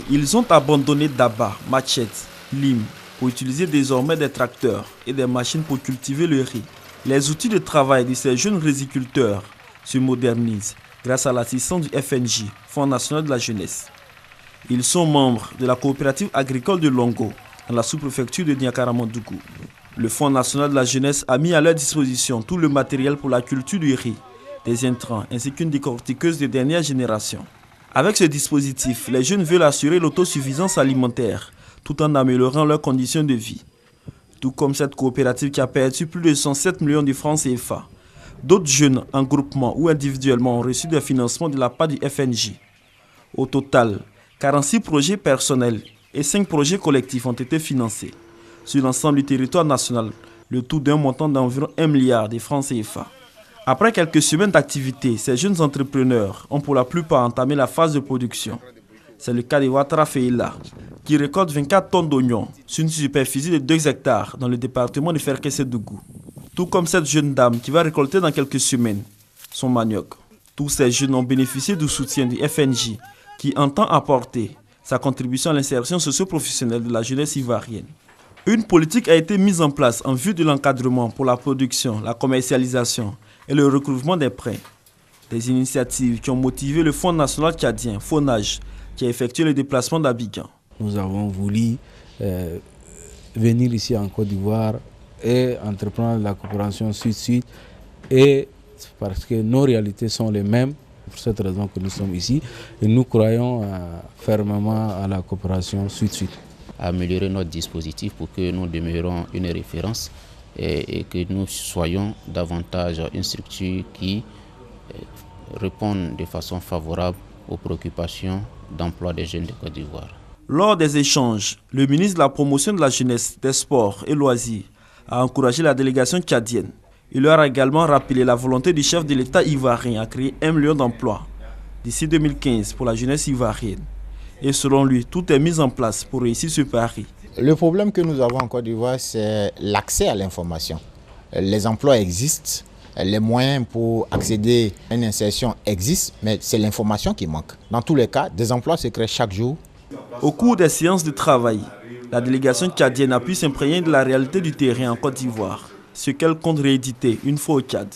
Ils ont abandonné Daba, machettes, limes pour utiliser désormais des tracteurs et des machines pour cultiver le riz. Les outils de travail de ces jeunes riziculteurs se modernisent grâce à l'assistance du FNJ, Fonds national de la jeunesse. Ils sont membres de la coopérative agricole de Longo, dans la sous-préfecture de Niakaramandougou. Le Fonds national de la jeunesse a mis à leur disposition tout le matériel pour la culture du riz, des intrants ainsi qu'une décortiqueuse de dernière génération. Avec ce dispositif, les jeunes veulent assurer l'autosuffisance alimentaire tout en améliorant leurs conditions de vie. Tout comme cette coopérative qui a perçu plus de 107 millions de francs CFA. D'autres jeunes, en groupement ou individuellement, ont reçu des financements de la part du FNJ. Au total, 46 projets personnels et 5 projets collectifs ont été financés sur l'ensemble du territoire national, le tout d'un montant d'environ 1 milliard de francs CFA. Après quelques semaines d'activité, ces jeunes entrepreneurs ont pour la plupart entamé la phase de production. C'est le cas de Ouattara Feila, qui récolte 24 tonnes d'oignons sur une superficie de 2 hectares dans le département de Ferkessédougou. Tout comme cette jeune dame qui va récolter dans quelques semaines son manioc. Tous ces jeunes ont bénéficié du soutien du FNJ qui entend apporter sa contribution à l'insertion socio-professionnelle de la jeunesse ivoirienne. Une politique a été mise en place en vue de l'encadrement pour la production, la commercialisation et le recouvrement des prêts. Des initiatives qui ont motivé le Fonds national tchadien, FONAGE, qui a effectué le déplacement d'Abidjan. Nous avons voulu venir ici en Côte d'Ivoire et entreprendre la coopération Sud-Sud, et parce que nos réalités sont les mêmes, pour cette raison que nous sommes ici, et nous croyons fermement à la coopération Sud-Sud. Améliorer notre dispositif pour que nous demeurions une référence et que nous soyons davantage une structure qui répond de façon favorable aux préoccupations d'emploi des jeunes de Côte d'Ivoire. Lors des échanges, le ministre de la Promotion de la Jeunesse, des Sports et Loisirs a encouragé la délégation tchadienne. Il leur a également rappelé la volonté du chef de l'État ivoirien à créer 1 million d'emplois d'ici 2015 pour la jeunesse ivoirienne. Et selon lui, tout est mis en place pour réussir ce pari. Le problème que nous avons en Côte d'Ivoire, c'est l'accès à l'information. Les emplois existent, les moyens pour accéder à une insertion existent, mais c'est l'information qui manque. Dans tous les cas, des emplois se créent chaque jour. Au cours des séances de travail, la délégation tchadienne a pu s'imprégner de la réalité du terrain en Côte d'Ivoire, ce qu'elle compte rééditer une fois au Tchad.